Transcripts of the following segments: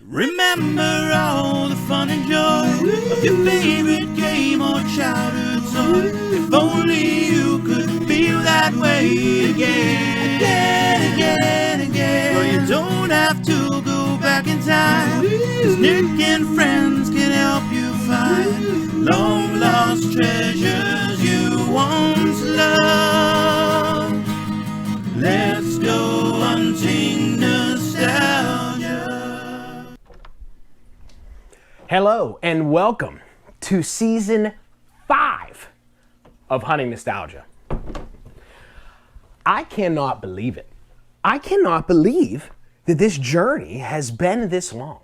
Remember all the fun and joy of your favorite game or childhood toy. If only you could feel that way again, Well, you don't have to go back in time, 'cause Nick and friends can help you find long lost treasures you once loved. Let's go hunting nostalgia. Hello and welcome to season 5 of Hunting Nostalgia. I cannot believe it. I cannot believe that this journey has been this long.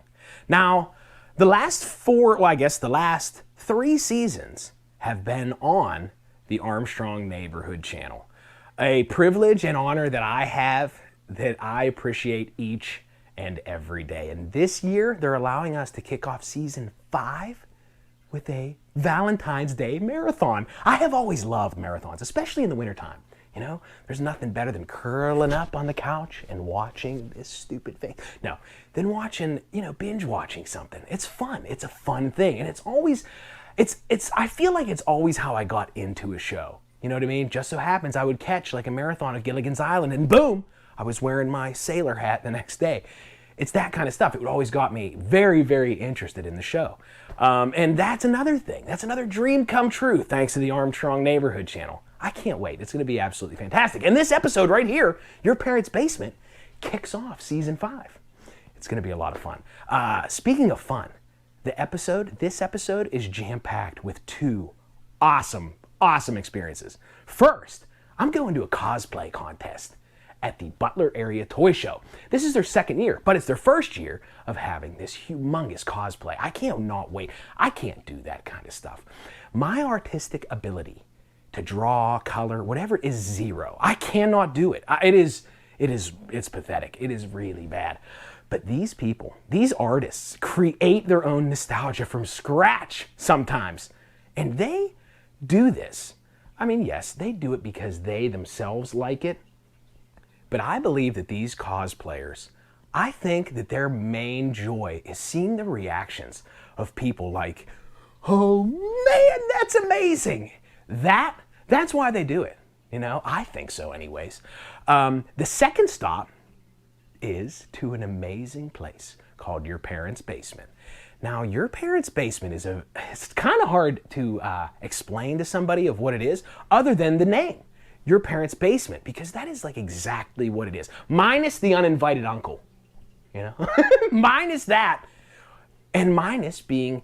Now, the last 3 seasons have been on the Armstrong Neighborhood Channel. A privilege and honor that I have, that I appreciate each and every day. And this year, they're allowing us to kick off season 5 with a Valentine's Day marathon. I have always loved marathons, especially in the wintertime. You know, there's nothing better than curling up on the couch and watching this stupid thing. No, than watching, binge watching something. It's fun. It's a fun thing. And it's always, I feel like it's always how I got into a show. You know what I mean? Just so happens I would catch like a marathon of Gilligan's Island and boom, I was wearing my sailor hat the next day. It's that kind of stuff. It would always got me very, very interested in the show. And that's another thing. That's another dream come true thanks to the Armstrong Neighborhood Channel. I can't wait. It's going to be absolutely fantastic. And this episode right here, Your Parents' Basement, kicks off season 5. It's going to be a lot of fun. Speaking of fun, this episode is jam-packed with 2 awesome experiences. First, I'm going to a cosplay contest at the Butler Area Toy Show. This is their 2nd year, but it's their 1st year of having this humongous cosplay. I can't not wait. I can't do that kind of stuff. My artistic ability to draw, color, whatever is 0. I cannot do it. It's pathetic. It is really bad. But these people, these artists, create their own nostalgia from scratch sometimes. And they do this. I mean, yes, they do it because they themselves like it. But I believe that these cosplayers, I think that their main joy is seeing the reactions of people like, oh man, that's amazing. That's why they do it. I think so anyways. The second stop is to an amazing place called Your Parents' Basement. Now, Your Parents' Basement it's kind of hard to explain to somebody of what it is other than the name, Your Parents' Basement, because that is like exactly what it is. Minus the uninvited uncle, minus that, and minus being,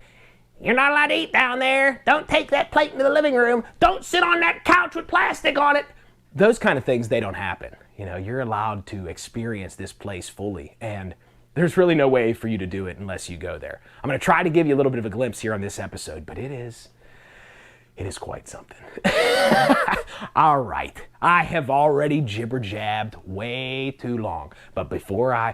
you're not allowed to eat down there. Don't take that plate into the living room. Don't sit on that couch with plastic on it. Those kind of things, they don't happen. You're allowed to experience this place fully, and there's really no way for you to do it unless you go there. I'm going to try to give you a little bit of a glimpse here on this episode, but it is quite something. All right, I have already jibber-jabbed way too long, but before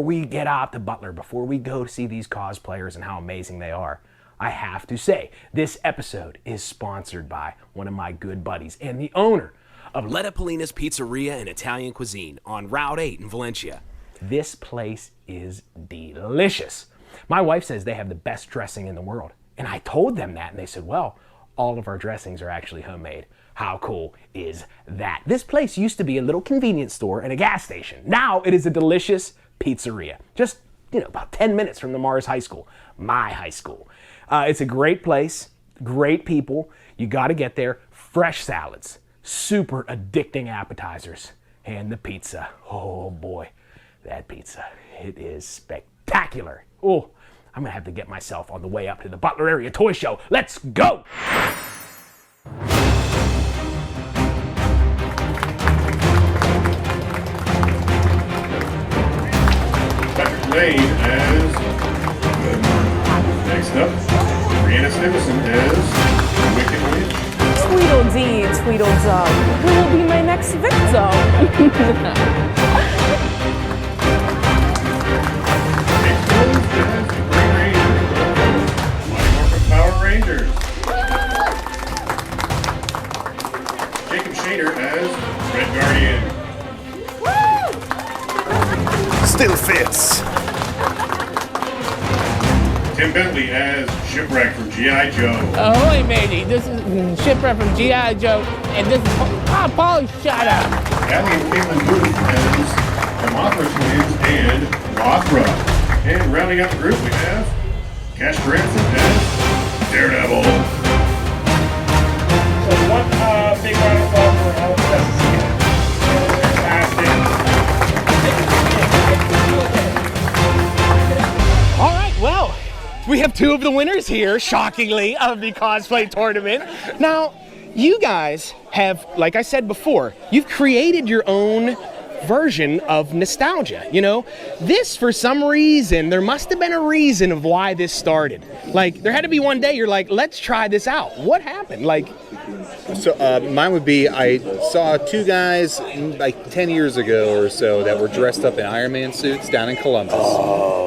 we get out to Butler, before we go to see these cosplayers and how amazing they are, I have to say, this episode is sponsored by one of my good buddies and the owner of Letta Polina's Pizzeria and Italian Cuisine on Route 8 in Valencia. This place is delicious. My wife says they have the best dressing in the world. And I told them that, and they said, well, all of our dressings are actually homemade. How cool is that? This place used to be a little convenience store and a gas station. Now it is a delicious pizzeria. Just, about 10 minutes from the Mars High School, my high school. It's a great place, great people. You got to get there. Fresh salads, super addicting appetizers, and the pizza. Oh boy, that pizza, it is spectacular. Oh, I'm gonna have to get myself on the way up to the Butler Area Toy Show. Let's go! Lane as next up, Brianna Nicholson as Wicked Witch. Tweedledee, Tweedledum. Who will be my next victim? Next as Green Ranger. Mighty Morphin Power Rangers. Jacob Shader as Red Guardian. Still fits. Tim Bentley as Shipwreck from G.I. Joe. Ahoy, matey. This is Shipwreck from G.I. Joe, and this is Paul, shut up. Allie and Caitlin Booth as the Mothra twins and Mothra. And rounding out the group, we have Cash Ransom as Daredevil. So one big round of applause for Alex Fantastic. All right, well, we have two of the winners here, shockingly, of the cosplay tournament. Now, you guys have, like I said before, you've created your own version of nostalgia. You know, this, for some reason, there must have been a reason of why this started. Like, there had to be one day you're like, let's try this out. What happened? Like, So mine would be, I saw two guys like 10 years ago or so that were dressed up in Iron Man suits down in Columbus.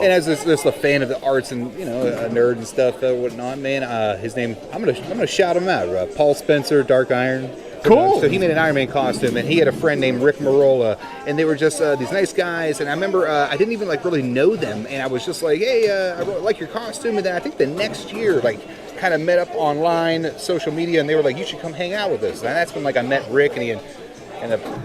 And as this a fan of the arts and, you know, a nerd and stuff, whatnot, man, his name, I'm gonna shout him out, Paul Spencer, Dark Iron. Cool. So he made an Iron Man costume, and he had a friend named Rick Marola, and they were just these nice guys. And I remember I didn't even like really know them, and I was just like, hey, I really like your costume. And then I think the next year, like, kind of met up online, social media, and they were like, you should come hang out with us. And that's when like I met Rick, and he ended up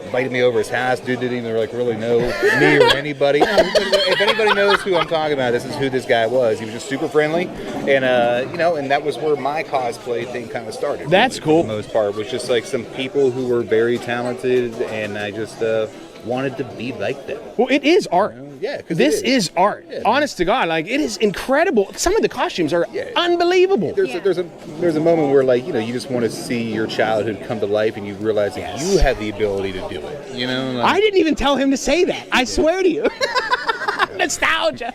invited me over his house. Dude didn't even like really know me or anybody. If anybody knows who I'm talking about, this is who this guy was. He was just super friendly, and you know, and that was where my cosplay thing kind of started. That's cool. For the most part, was just like some people who were very talented, and I just wanted to be like them. well, it is art. Yeah, 'cause This it is art. Yeah. Honest to God, like, it is incredible. Some of the costumes are unbelievable. There's a moment where, like, you know, you just want to see your childhood come to life, and you realize that you have the ability to do it. You know, like, I didn't even tell him to say that. I swear to you. Nostalgia.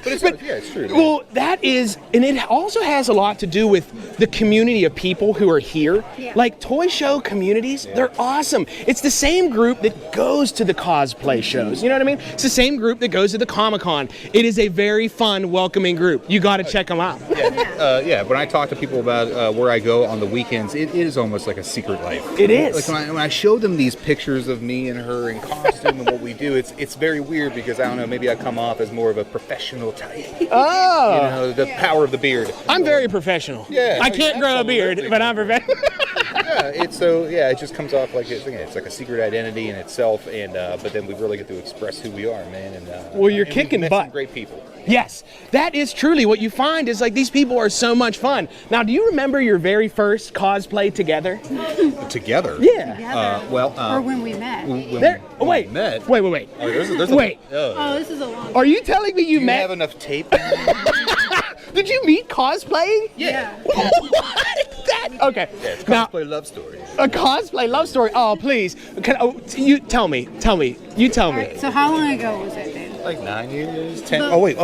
but it's true. Man. Well, that is, and it also has a lot to do with the community of people who are here. Yeah. Like toy show communities, they're awesome. It's the same group that goes to the cosplay shows. You know what I mean? It's the same group that goes to the Comic-Con. It is a very fun, welcoming group. You got to check them out. Yeah, when I talk to people about where I go on the weekends, it is almost like a secret life. It is. Like when I show them these pictures of me and her in costume and what we do, it's very weird because I don't know, maybe I come off as more of a professional type. Oh. You know, the power of the beard. I'm very professional. Yeah, I can't grow a beard, absolutely. but I'm professional. It just comes off like it's like a secret identity in itself, and but then we really get to express who we are, man. And Well, you're and kicking we've met butt. some great people. Yes, that is truly what you find is like these people are so much fun. Now, do you remember your very first cosplay together? Together. Yeah. or when we met. Wait. we met. Wait. Oh, there's Wait. Oh, this is a long. Are you telling me you Do you met? have enough tape? Did you meet cosplaying? Yeah. What? Okay. It's Now, cosplay love story. a cosplay love story. Oh, please. You tell me. You tell All me. right, so how long ago was it then? Like 9 years, 10. But- wait.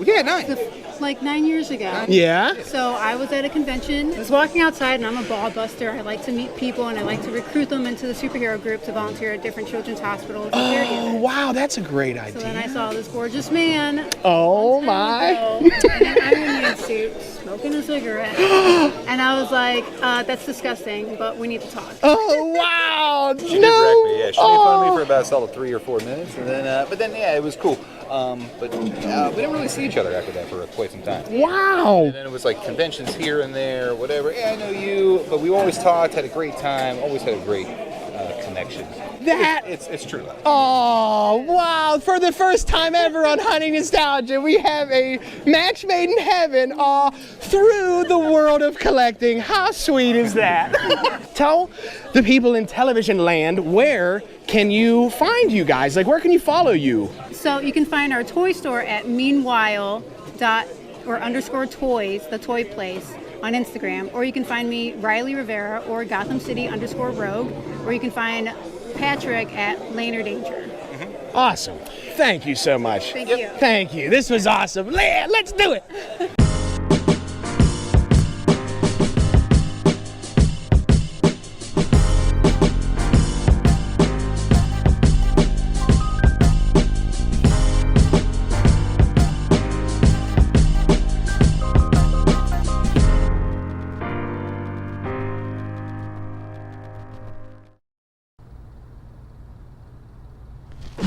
Yeah, 9. Like 9 years ago. Yeah. So I was at a convention. I was walking outside, and I'm a ball buster. I like to meet people, and I like to recruit them into the superhero group to volunteer at different children's hospitals. and charity Oh, events. wow, that's a great So then I idea. saw this gorgeous man. Oh in my. an Iron Man suit, smoking a cigarette, and I was like, "That's disgusting, but we need to talk." Oh wow. She did No. wreck me. Yeah, she made fun of me Oh. for about a solid 3 or 4 minutes, and then, but then, yeah, it was cool. But we didn't really see each other after that for quite some time. Wow. And then it was like conventions here and there, whatever. Yeah, I know you, but we always talked, had a great time, always had a great connection. That. It's true love. Oh, wow. For the first time ever on Hunting Nostalgia, we have a match made in heaven through the world of collecting. How sweet is that? Tell the people in television land, where can you find you guys? Like, where can you follow you? So you can find our toy store at meanwhile_toys, the toy place, on Instagram, or you can find me Riley Rivera or Gotham City _Rogue, or you can find Patrick at Laner Danger. Awesome. Thank you so much. Thank you. Thank you. This was awesome. Let's do it.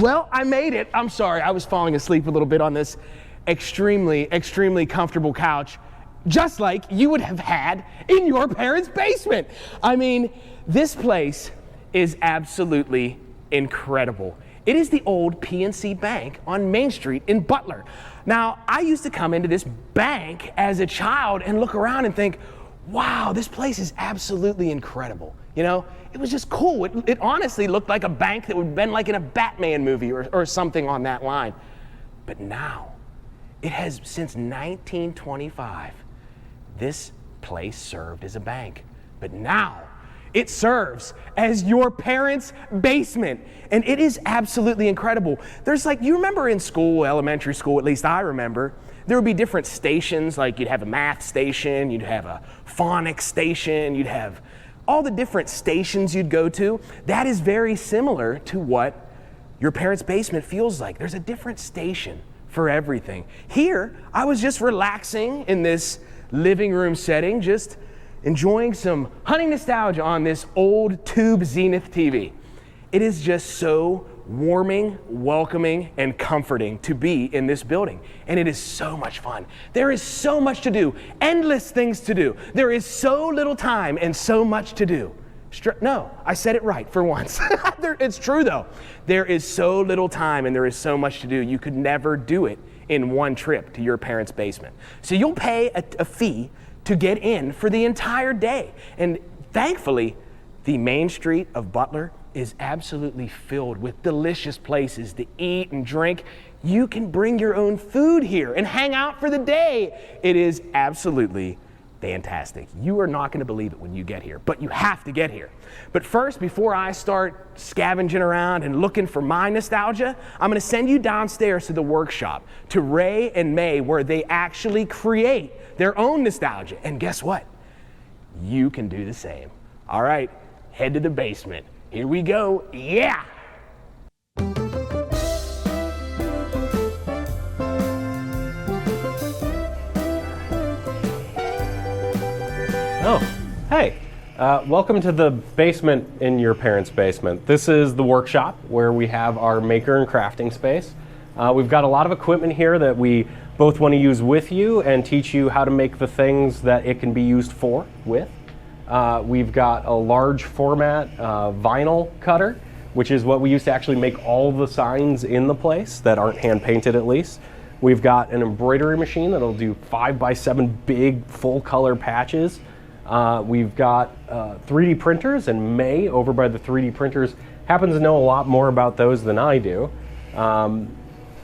Well, I made it. I'm sorry, I was falling asleep a little bit on this. extremely, extremely comfortable couch, just like you would have had in your parents' basement. I mean, this place is absolutely incredible. It is the old PNC Bank on Main Street in Butler. Now, I used to come into this bank as a child and look around and think, wow, this place is absolutely incredible. You know, it was just cool. It honestly looked like a bank that would have been like in a Batman movie or something on that line. But now, it has, since 1925, this place served as a bank. But now, it serves as your parents' basement. And it is absolutely incredible. There's like, you remember in school, elementary school, at least I remember, there would be different stations, like you'd have a math station, you'd have a phonics station, you'd have all the different stations you'd go to. That is very similar to what your parents' basement feels like. There's a different station for everything. Here, I was just relaxing in this living room setting, just enjoying some hunting nostalgia on this old tube Zenith TV. It is just so warming, welcoming, and comforting to be in this building. And it is so much fun. There is so much to do, endless things to do. There is so little time and so much to do. No, I said it right for once. It's true though. There is so little time and there is so much to do. You could never do it in one trip to your parents' basement. So you'll pay a fee to get in for the entire day. And thankfully, the Main Street of Butler is absolutely filled with delicious places to eat and drink. You can bring your own food here and hang out for the day. It is absolutely fantastic. You are not going to believe it when you get here, but you have to get here. But first, before I start scavenging around and looking for my nostalgia, I'm going to send you downstairs to the workshop, to Ray and May, where they actually create their own nostalgia. And guess what? You can do the same. All right, head to the basement. Here we go. Yeah! Oh, hey. Welcome to the basement in your parents' basement. This is the workshop where we have our maker and crafting space. We've got a lot of equipment here that we both want to use with you and teach you how to make the things that it can be used with. We've got a large format vinyl cutter, which is what we use to actually make all the signs in the place that aren't hand painted at least. We've got an embroidery machine that'll do 5x7 big full color patches. We've got 3D printers, and May over by the 3D printers happens to know a lot more about those than I do.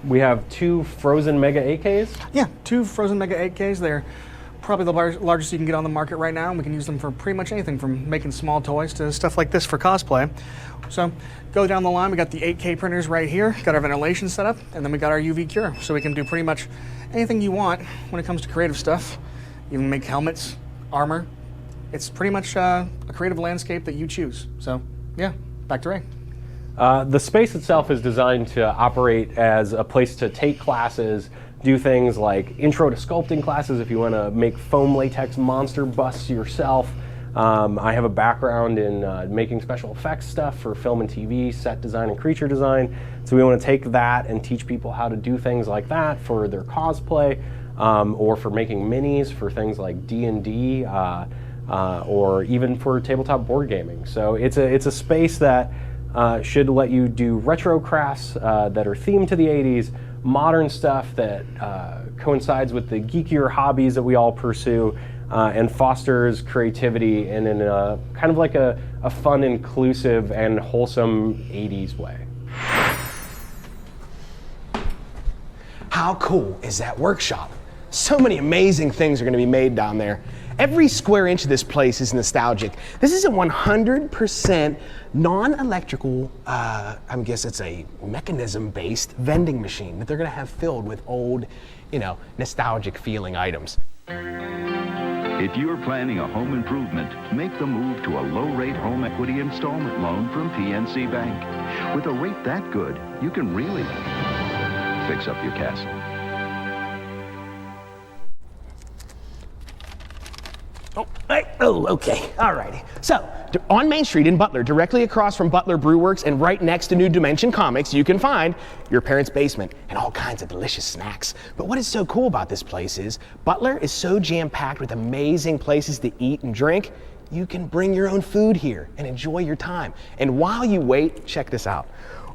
We have 2 frozen Mega 8Ks. Yeah, 2 frozen Mega 8Ks. They're probably the largest you can get on the market right now, and we can use them for pretty much anything from making small toys to stuff like this for cosplay. So go down the line, we got the 8K printers right here, got our ventilation set up, and then we got our UV cure. So we can do pretty much anything you want when it comes to creative stuff. You can make helmets, armor. It's pretty much a creative landscape that you choose. So yeah, back to Ray. The space itself is designed to operate as a place to take classes, do things like intro to sculpting classes if you want to make foam latex monster busts yourself. I have a background in making special effects stuff for film and TV, set design and creature design. So we want to take that and teach people how to do things like that for their cosplay, or for making minis for things like D&D, or even for tabletop board gaming. So it's a space that should let you do retro crafts that are themed to the 80s, modern stuff that coincides with the geekier hobbies that we all pursue, and fosters creativity in a kind of like a fun, inclusive, and wholesome 80s way. How cool is that workshop? So many amazing things are going to be made down there. Every square inch of this place is nostalgic. This is a 100% non-electrical, I guess it's a mechanism-based vending machine that they're going to have filled with old, nostalgic feeling items. If you're planning a home improvement, make the move to a low-rate home equity installment loan from PNC Bank. With a rate that good, you can really fix up your castle. Fix up your castle. Oh, okay. All righty. So, on Main Street in Butler, directly across from Butler Brew Works and right next to New Dimension Comics, you can find your parents' basement and all kinds of delicious snacks. But what is so cool about this place is Butler is so jam-packed with amazing places to eat and drink, you can bring your own food here and enjoy your time. And while you wait, check this out.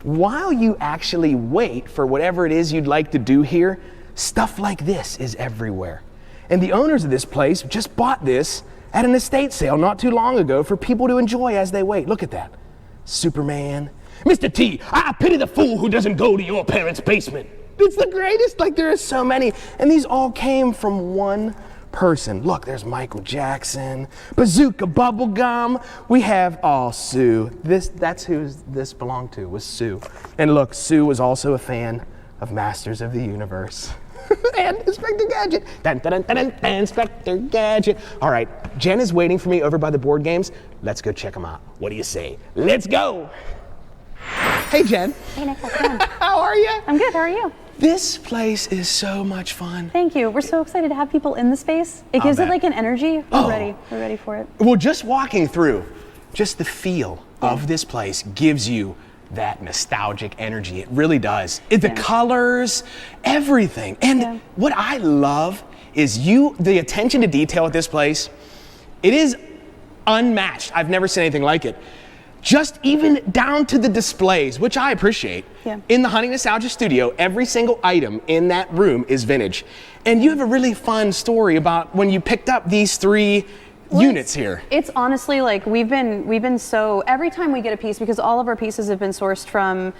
While you actually wait for whatever it is you'd like to do here, stuff like this is everywhere. And the owners of this place just bought this at an estate sale not too long ago for people to enjoy as they wait. Look at that. Superman. Mr. T, I pity the fool who doesn't go to your parents' basement. It's the greatest. Like, there are so many. And these all came from one person. Look, there's Michael Jackson, Bazooka Bubblegum. We have, oh, Sue. That's who this belonged to, was Sue. And look, Sue was also a fan of Masters of the Universe. And Inspector Gadget. Dun, dun, dun, dun, dun, Inspector Gadget. All right, Jen is waiting for me over by the board games. Let's go check them out. What do you say? Let's go. Hey, Jen. Hey, Nick, how's it going? How are you? I'm good, how are you? This place is so much fun. Thank you. We're so excited to have people in the space. It gives it like an energy. We're ready. We're ready for it. Well, just walking through, just the feel of this place gives you that nostalgic energy. It really does. The colors, everything. And what I love is the attention to detail at this place, it is unmatched. I've never seen anything like it. Just even down to the displays, which I appreciate. Yeah. In the Hunting Nostalgia Studio, every single item in that room is vintage. And you have a really fun story about when you picked up these three units here. It's honestly like we've been so, every time we get a piece, because all of our pieces have been sourced from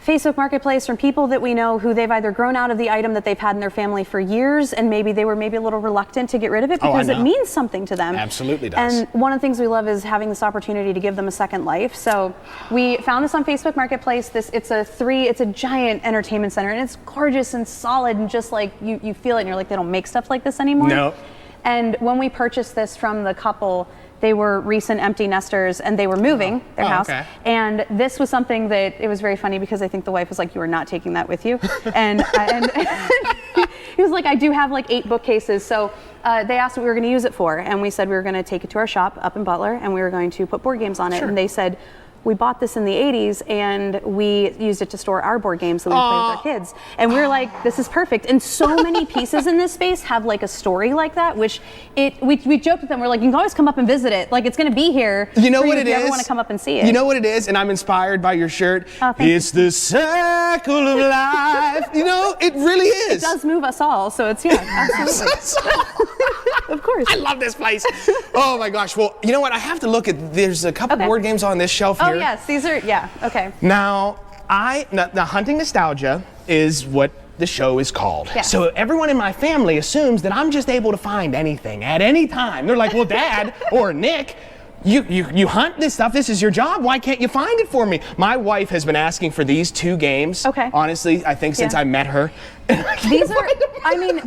Facebook Marketplace, from people that we know who they've either grown out of the item that they've had in their family for years, and maybe they were a little reluctant to get rid of it because it means something to them. Absolutely does. And one of the things we love is having this opportunity to give them a second life. So we found this on Facebook Marketplace. It's a giant entertainment center, and it's gorgeous and solid, and just like you feel it and you're like, they don't make stuff like this anymore. No. And when we purchased this from the couple, they were recent empty nesters and they were moving their house. Okay. And this was something that, it was very funny because I think the wife was like, you are not taking that with you. and he was like, I do have like 8 bookcases. So they asked what we were going to use it for. And we said we were going to take it to our shop up in Butler and we were going to put board games on it. And they said, we bought this in the 80s and we used it to store our board games that we play with our kids. And we were like, this is perfect. And so many pieces in this space have like a story like that, which we joked with them. We're like, you can always come up and visit it. Like, it's going to be here. You know what it is? If you ever want to come up and see it. You know what it is? And I'm inspired by your shirt. It's the circle of life. You know, it really is. It does move us all. So it's, absolutely. Of course. I love this place. Oh my gosh. Well, you know what? I have to look at, there's a couple board games on this shelf here. Oh yes, these are, okay. Now, the Hunting Nostalgia is what the show is called. Yes. So everyone in my family assumes that I'm just able to find anything at any time. They're like, well, Dad or Nick, you hunt this stuff, this is your job, why can't you find it for me? My wife has been asking for these 2 games, honestly, I think since I met her. These are, I mean,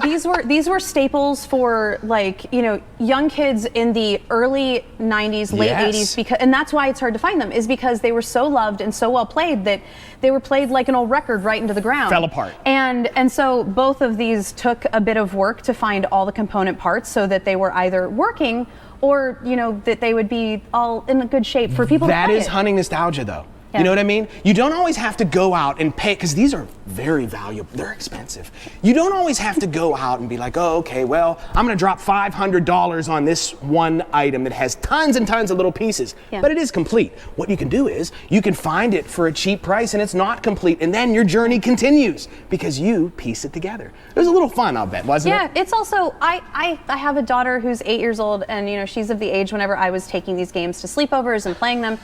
these were staples for, like, you know, young kids in the early 90s, late 80s, and that's why it's hard to find them, is because they were so loved and so well played that they were played like an old record right into the ground. Fell apart. And so both of these took a bit of work to find all the component parts so that they were either working or, you know, that they would be all in a good shape for people to play. That is Hunting Nostalgia, though. Yeah. You know what I mean? You don't always have to go out and pay, because these are very valuable, they're expensive. You don't always have to go out and be like, oh, okay, well, I'm gonna drop $500 on this one item that has tons and tons of little pieces, but it is complete. What you can do is, you can find it for a cheap price and it's not complete, and then your journey continues because you piece it together. It was a little fun, I'll bet, wasn't it? Yeah, it's also, I have a daughter who's 8 years old, and you know, she's of the age whenever I was taking these games to sleepovers and playing them.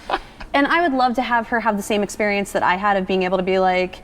And I would love to have her have the same experience that I had of being able to be like,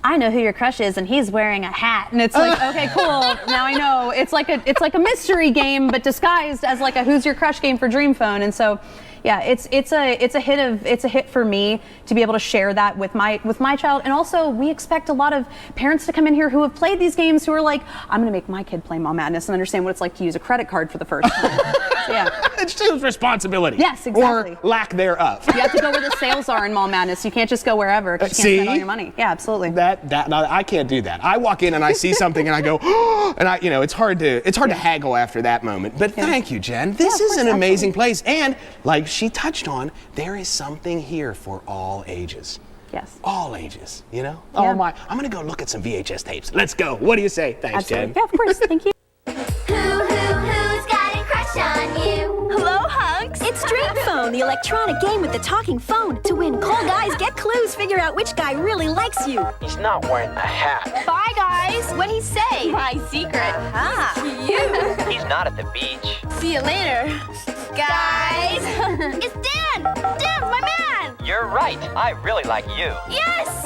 I know who your crush is and he's wearing a hat. And it's like, okay, cool, now I know. It's like a mystery game, but disguised as like a who's your crush game for Dream Phone. And so, yeah, it's a hit for me to be able to share that with my child. And also, we expect a lot of parents to come in here who have played these games who are like, I'm gonna make my kid play Mall Madness and understand what it's like to use a credit card for the first time. Yeah. It's just responsibility. Yes, exactly. Or lack thereof. You have to go where the sales are in Mall Madness. You can't just go wherever. 'Cause you can't spend all your money. Yeah, absolutely. No, I can't do that. I walk in and I see something and I go, oh, and it's hard to haggle after that moment. But thank you, Jen. This is an amazing place, and like she touched on, there is something here for all ages. Yes. All ages, Yeah. Oh my, I'm gonna go look at some VHS tapes. Let's go. What do you say? Thanks, Absolutely. Jen. Yeah, of course. Thank you. Who's got a crush on you? Hello, hunks. It's Dream Phone, the electronic game with the talking phone. To win, call guys, get clues, figure out which guy really likes you. He's not wearing a hat. Bye, guys. What'd he say? My secret. Ah. You. He's not at the beach. See you later. Guys. It's Dan. Dan, my man. You're right. I really like you. Yes.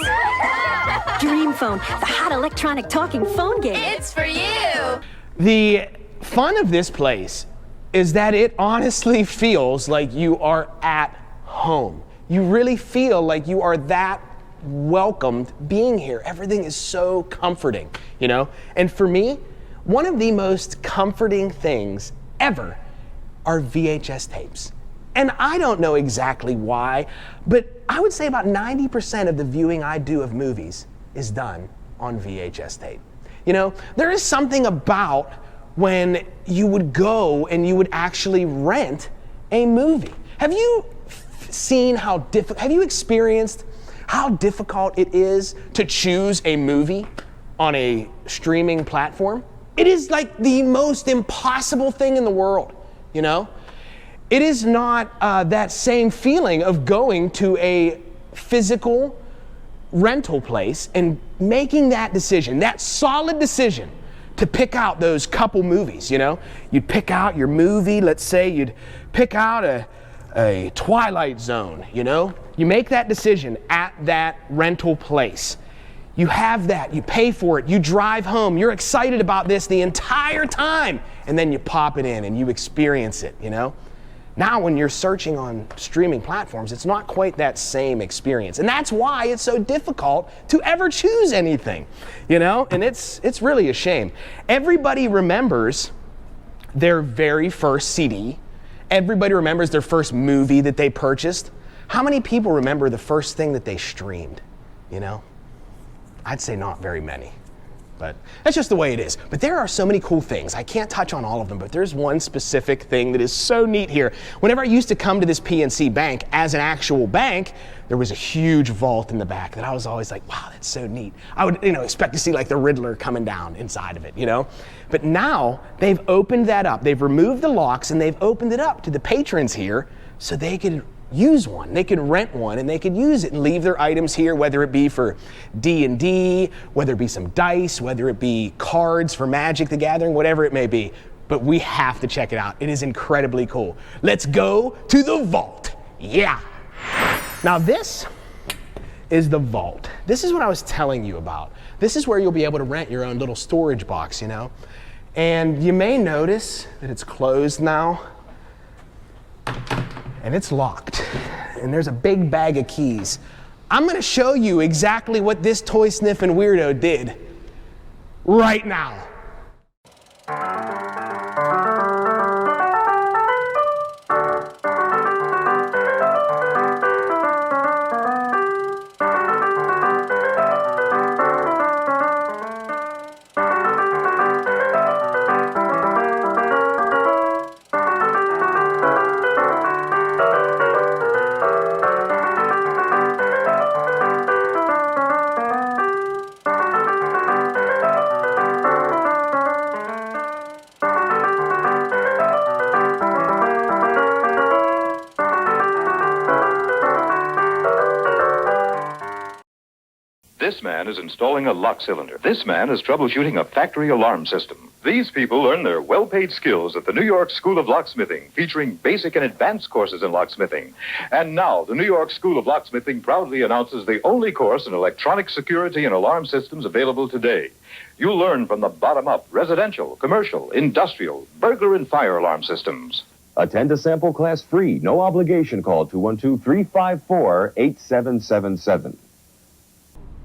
Dream Phone, the hot electronic talking phone game. It's for you. The fun of this place is that it honestly feels like you are at home. You really feel like you are that welcomed being here. Everything is so comforting, And for me, one of the most comforting things ever are VHS tapes. And I don't know exactly why, but I would say about 90% of the viewing I do of movies is done on VHS tape. There is something about when you would go and you would actually rent a movie. Have you seen have you experienced how difficult it is to choose a movie on a streaming platform? It is like the most impossible thing in the world, It is not that same feeling of going to a physical rental place and making that decision, that solid decision to pick out those couple movies, You'd pick out your movie, let's say you'd pick out a Twilight Zone, You make that decision at that rental place. You have that, you pay for it, you drive home, you're excited about this the entire time, and then you pop it in and you experience it, Now when you're searching on streaming platforms, it's not quite that same experience. And that's why it's so difficult to ever choose anything, And it's really a shame. Everybody remembers their very first CD. Everybody remembers their first movie that they purchased. How many people remember the first thing that they streamed, I'd say not very many. But that's just the way it is. But there are so many cool things. I can't touch on all of them, but there's one specific thing that is so neat here. Whenever I used to come to this PNC bank as an actual bank, there was a huge vault in the back that I was always like, wow, that's so neat. I would, expect to see like the Riddler coming down inside of it, But now they've opened that up. They've removed the locks and they've opened it up to the patrons here so they could use one. They could rent one and they could use it and leave their items here, whether it be for D&D, whether it be some dice, whether it be cards for Magic the Gathering, whatever it may be. But we have to check it out. It is incredibly cool. Let's go to the vault. Yeah. Now this is the vault. This is what I was telling you about. This is where you'll be able to rent your own little storage box, And you may notice that it's closed now. And it's locked, and there's a big bag of keys. I'm gonna show you exactly what this toy sniffing weirdo did right now. This man is installing a lock cylinder. This man is troubleshooting a factory alarm system. These people learn their well-paid skills at the New York School of Locksmithing, featuring basic and advanced courses in locksmithing. And now, the New York School of Locksmithing proudly announces the only course in electronic security and alarm systems available today. You'll learn from the bottom up residential, commercial, industrial, burglar and fire alarm systems. Attend a sample class free. No obligation. Call 212-354-8777.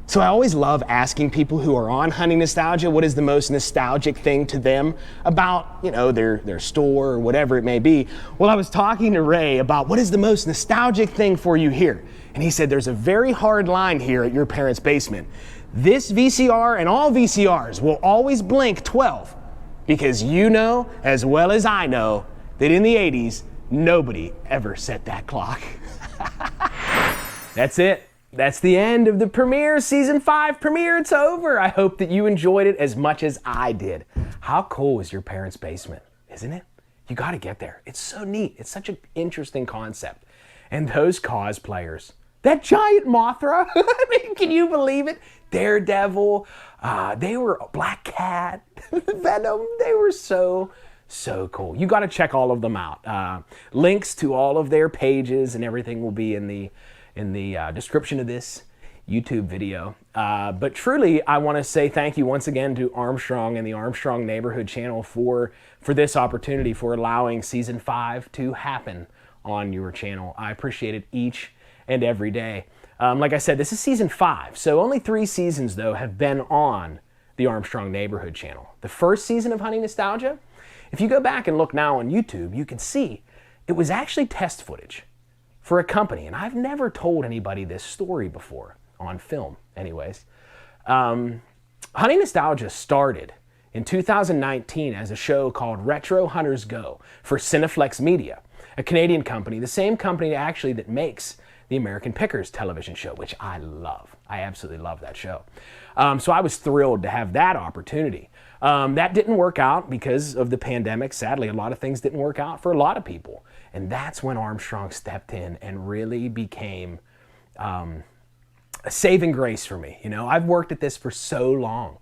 So I always love asking people who are on Hunting Nostalgia what is the most nostalgic thing to them about, you know, their store or whatever it may be. Well, I was talking to Ray about what is the most nostalgic thing for you here. And he said there's a very hard line here at your parents' basement. This VCR and all VCRs will always blink 12 because you know as well as I know that in the 80s, nobody ever set that clock. That's it. That's the end of the premiere, season 5 premiere. It's over. I hope that you enjoyed it as much as I did. How cool is your parents' basement, isn't it? You got to get there. It's so neat. It's such an interesting concept. And those cosplayers, that giant Mothra, I mean, can you believe it? Daredevil, they were Black Cat, Venom, they were so cool. You got to check all of them out. Links to all of their pages and everything will be in the description of this YouTube video. But truly, I want to say thank you once again to Armstrong and the Armstrong Neighborhood Channel for this opportunity, for allowing season 5 to happen on your channel. I appreciate it each and every day. Like I said, this is season 5, so only 3 seasons though have been on the Armstrong Neighborhood Channel. The first season of Hunting Nostalgia, if you go back and look now on YouTube, you can see it was actually test footage for a company, and I've never told anybody this story before, on film anyways. Hunting Nostalgia started in 2019 as a show called Retro Hunters Go for Cineflex Media, a Canadian company, the same company actually that makes the American Pickers television show, which I love. I absolutely love that show. So I was thrilled to have that opportunity. That didn't work out because of the pandemic. Sadly, a lot of things didn't work out for a lot of people. And that's when Armstrong stepped in and really became a saving grace for me. You know, I've worked at this for so long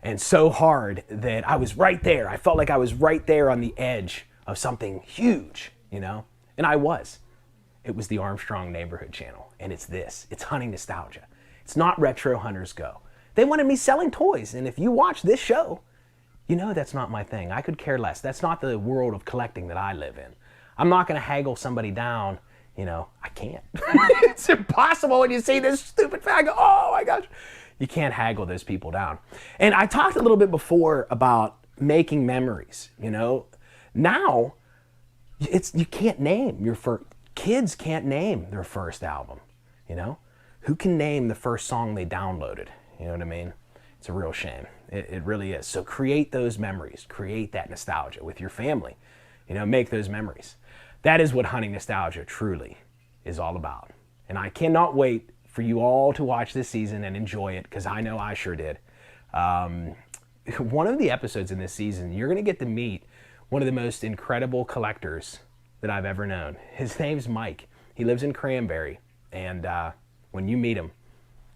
and so hard that I was right there. I felt like I was right there on the edge of something huge, you know, and I was. It was the Armstrong Neighborhood Channel, and it's this. It's Hunting Nostalgia. It's not Retro Hunters Go. They wanted me selling toys, and if you watch this show, you know that's not my thing. I could care less. That's not the world of collecting that I live in. I'm not going to haggle somebody down. You know, I can't. It's impossible when you see this stupid fag. Oh my gosh. You can't haggle those people down. And I talked a little bit before about making memories, you know. Now, you can't name your first, kids can't name their first album, you know. Who can name the first song they downloaded? You know what I mean? It's a real shame. It really is. So create those memories. Create that nostalgia with your family. You know, make those memories. That is what Hunting Nostalgia truly is all about. And I cannot wait for you all to watch this season and enjoy it, because I know I sure did. One of the episodes in this season, you're going to get to meet one of the most incredible collectors that I've ever known. His name's Mike. He lives in Cranberry. And when you meet him,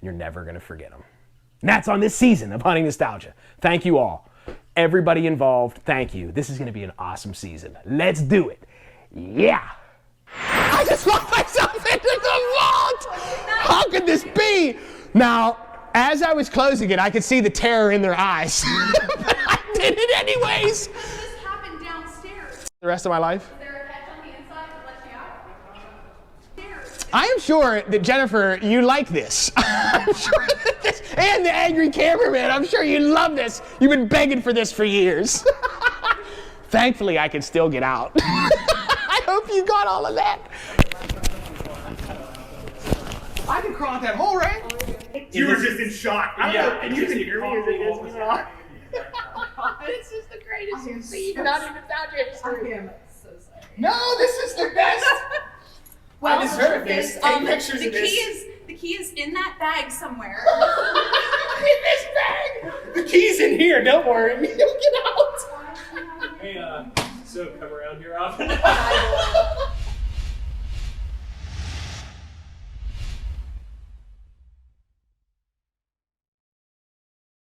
you're never going to forget him. And that's on this season of Hunting Nostalgia. Thank you all. Everybody involved, thank you. This is going to be an awesome season. Let's do it. Yeah. I just locked myself into the vault. How could this be? Now, as I was closing it, I could see the terror in their eyes. But I did it anyways. This happened downstairs. The rest of my life? Is there a catch on the inside that lets you out? I am sure that, Jennifer, you like this. I'm sure that this, and the angry cameraman, I'm sure you love this. You've been begging for this for years. Thankfully, I can still get out. I hope you got all of that. I can crawl out that hole, right? You were just in shock. Yeah, and you can hear me as it is. This is the greatest scene in Hunting Nostalgia history. I am so sorry. No, this is the best. Well, I deserve this. Take pictures of this. The key is in that bag somewhere. In this bag. The key's in here. Don't worry. You'll get out. Hey, so come around here often?